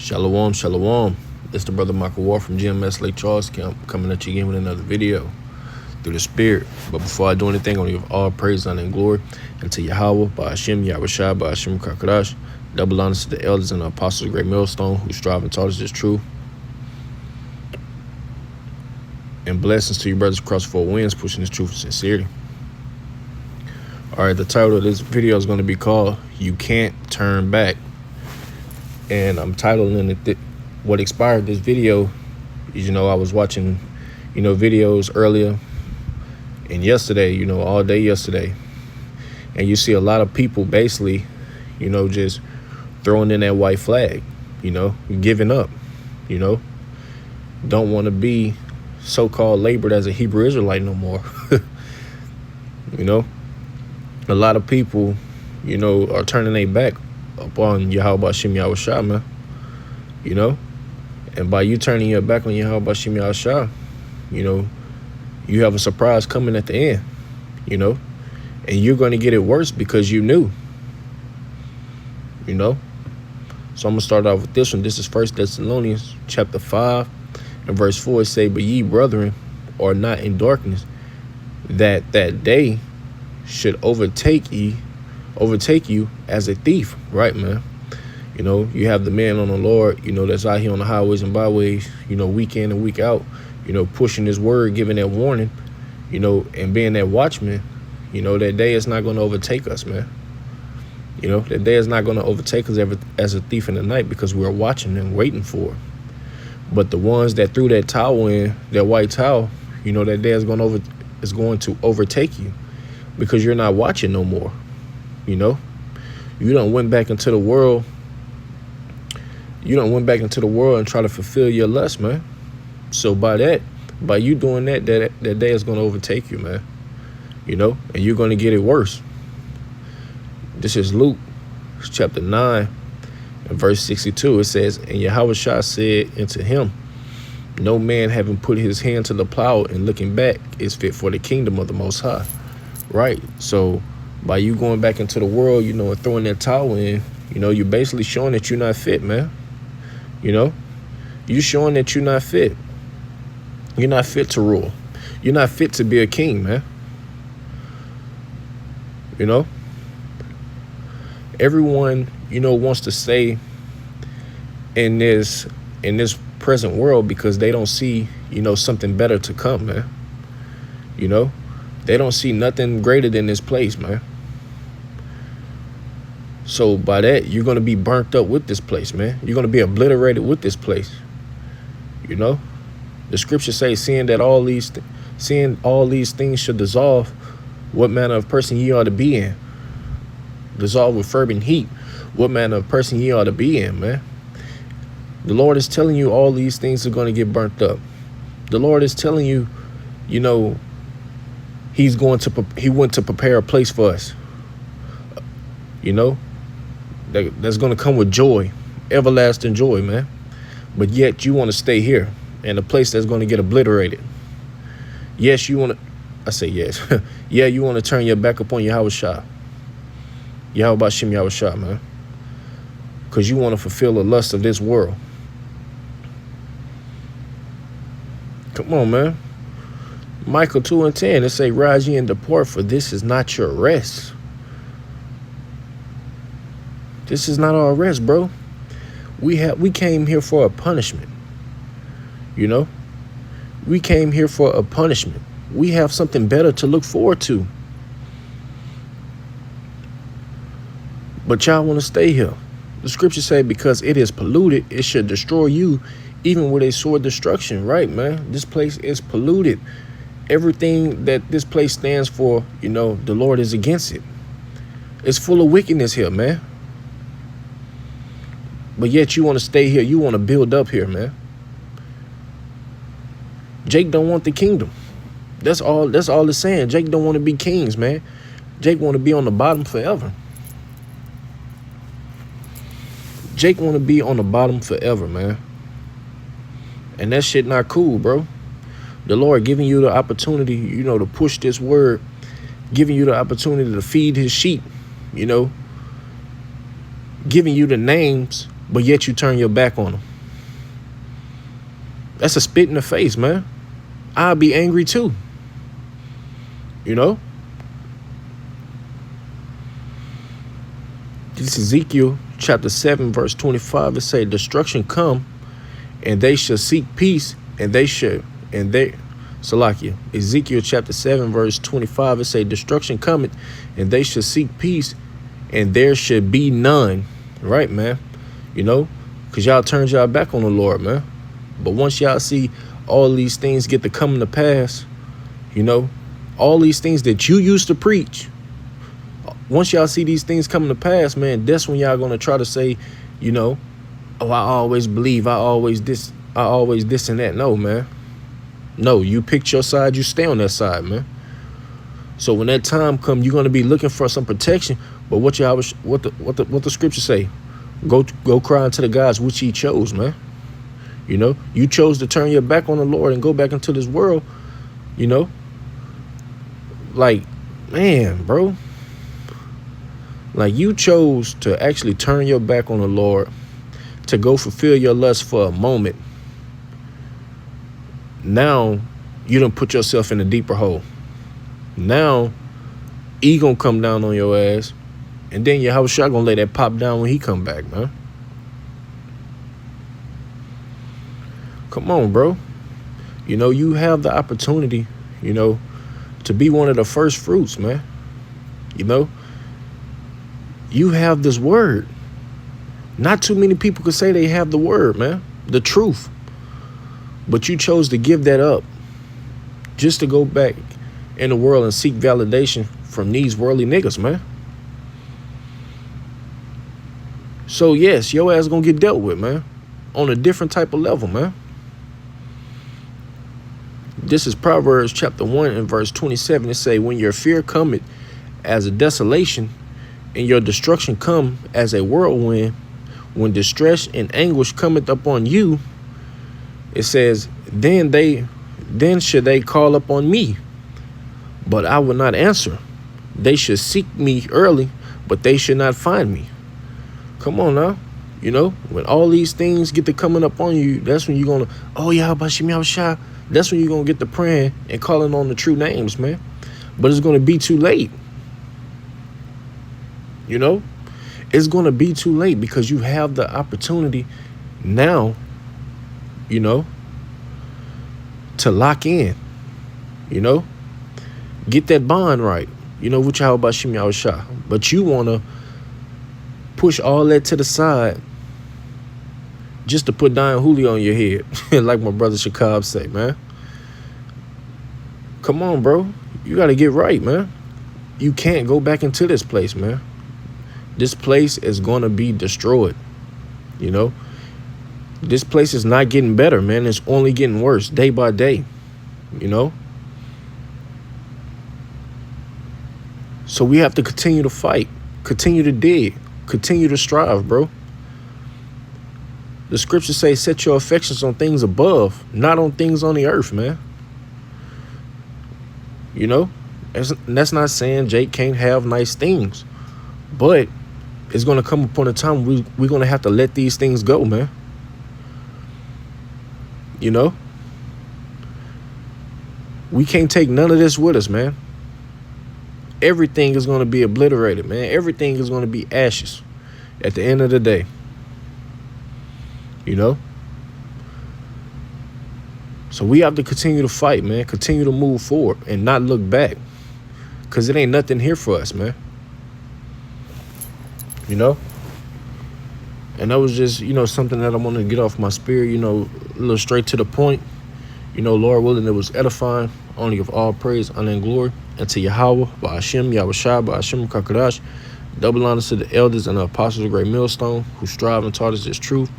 Shalom, shalom. It's the brother Michael Ward from GMS Lake Charles Camp coming at you again with another video through the Spirit. But before I do anything, I want to give all praise, honor, and glory unto Yahweh, by Hashem, Yahushua, by Hashem, Kakadash. Double honors to the elders and the apostles of Great Millstone who strive and taught us this truth. And blessings to you brothers across four winds pushing this truth with sincerity. All right, the title of this video is going to be called You Can't Turn Back. And I'm titling it what inspired this video is, I was watching, videos earlier and yesterday, all day yesterday. And you see a lot of people basically, just throwing in that white flag, giving up, don't want to be so-called labored as a Hebrew Israelite no more. A lot of people, are turning their back upon Yahweh Hashem Yahushua, man. And by you turning your back on Yahweh Hashem Yahushua, you have a surprise coming at the end, and you're going to get it worse because you knew, So I'm going to start off with this one. This is 1 Thessalonians chapter 5 and verse 4. It say, but ye brethren are not in darkness, that day should overtake you as a thief, right, man? You have the man on the Lord, that's out here on the highways and byways, week in and week out, pushing his word, giving that warning, and being that watchman. That day is not going to overtake us, man. That day is not going to overtake us as a thief in the night because we're watching and waiting for it. But the ones that threw that towel in, that white towel, that day is going to overtake you because you're not watching no more. You done went back into the world. You done went back into the world and try to fulfill your lust, man. So by you doing that day is going to overtake you, man. And you're going to get it worse. This is Luke chapter 9 and verse 62. It says, and Yahushua said unto him, no man having put his hand to the plow and looking back is fit for the kingdom of the Most High. Right. So by you going back into the world, and throwing that towel in, you're basically showing that you're not fit, man. You're showing that you're not fit. You're not fit to rule. You're not fit to be a king, man. Everyone, wants to stay in this present world because they don't see, something better to come, man. They don't see nothing greater than this place, man. So by that, you're going to be burnt up with this place, man. You're going to be obliterated with this place. The scripture says, seeing all these things should dissolve, what manner of person ye ought to be in. Dissolve with fervent heat, what manner of person ye ought to be in, man. The Lord is telling you all these things are going to get burnt up. The Lord is telling you, He went to prepare a place for us. That's going to come with joy, everlasting joy, man. But yet you want to stay here in a place that's going to get obliterated. Yes, you want to. I say yes. Yeah, you want to turn your back upon Yahushua. Yahweh Hashem Yahushua, man. Because you want to fulfill the lust of this world. Come on, man. Michael 2 and 10, it say, rise ye and depart, for this is not your rest. This is not our rest, bro. We came here for a punishment. We came here for a punishment. We have something better to look forward to. But y'all want to stay here. The scriptures say because it is polluted, it should destroy you, even with a sword destruction. Right, man? This place is polluted. Everything that this place stands for, the Lord is against it. It's full of wickedness here, man. But yet you want to stay here. You want to build up here, man. Jake don't want the kingdom. That's all it's saying. Jake don't want to be kings, man. Jake want to be on the bottom forever. Jake want to be on the bottom forever, man. And that shit not cool, bro. The Lord giving you the opportunity, to push this word, giving you the opportunity to feed his sheep, giving you the names but yet you turn your back on them. That's a spit in the face, man. I'd be angry too. You know? This is Ezekiel chapter 7, verse 25. It say, destruction come, and they shall seek peace, Salakia. Ezekiel chapter 7, verse 25. It say, destruction cometh, and they shall seek peace, and there should be none. Right, man? You know? Because y'all turned y'all back on the Lord, man. But once y'all see all these things get to come to pass, you know, all these things that you used to preach, once y'all see these things coming to pass, man, that's when y'all gonna try to say, you know, oh, I always believe, I always this and that. No, man. No, you picked your side, you stay on that side, man. So when that time come, you're gonna be looking for some protection. But what the scripture say? Go cry unto the gods which he chose, man. You know, you chose to turn your back on the Lord and go back into this world, you know. Like, man, bro. Like, you chose to actually turn your back on the Lord to go fulfill your lust for a moment. Now, you done put yourself in a deeper hole. Now, he gonna come down on your ass, and then your house shot gonna let that pop down when he come back, man. Come on, bro. You know, you have the opportunity, you know, to be one of the first fruits, man. You know, you have this word. Not too many people could say they have the word, man, the truth. But you chose to give that up just to go back in the world and seek validation from these worldly niggas, man. So, yes, your ass gonna get dealt with, man, on a different type of level, man. This is Proverbs chapter 1 and verse 27. It say, when your fear cometh as a desolation, and your destruction come as a whirlwind, when distress and anguish cometh upon you, it says, then should they call upon me, but I will not answer. They should seek me early, but they should not find me. Come on now. You know, when all these things get to coming up on you, that's when you're going to, oh, yeah, that's when you're going to get to praying and calling on the true names, man. But it's going to be too late. You know, it's going to be too late because you have the opportunity now, you know, to lock in, you know, get that bond right, you know, with Yahweh Bashim Yahushua. But you want to push all that to the side just to put Don Julio on your head, like my brother Shakab say, man. Come on, bro. You got to get right, man. You can't go back into this place, man. This place is going to be destroyed, you know. This place is not getting better, man. It's only getting worse day by day, you know. So we have to continue to fight, continue to dig, continue to strive, bro. The scriptures say, set your affections on things above, not on things on the earth, man. You know, that's not saying Jake can't have nice things, but it's going to come upon a time we're going to have to let these things go, man. You know, we can't take none of this with us, man. Everything is going to be obliterated, man. Everything is going to be ashes at the end of the day. You know? So we have to continue to fight, man. Continue to move forward and not look back. Because it ain't nothing here for us, man. You know? And that was just, you know, something that I wanted to get off my spirit, you know, a little straight to the point. You know, Lord willing, it was edifying. Only of all praise, honor, and glory. And to Yahweh, Ba'ashem, Yahushua, Ba'ashem, Kakadash. Double honor to the elders and the apostles of Great Millstone who strive and taught us this truth.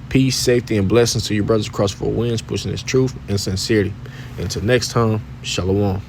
Peace, safety, and blessings to your brothers across four winds, pushing this truth and sincerity. Until next time, Shalom.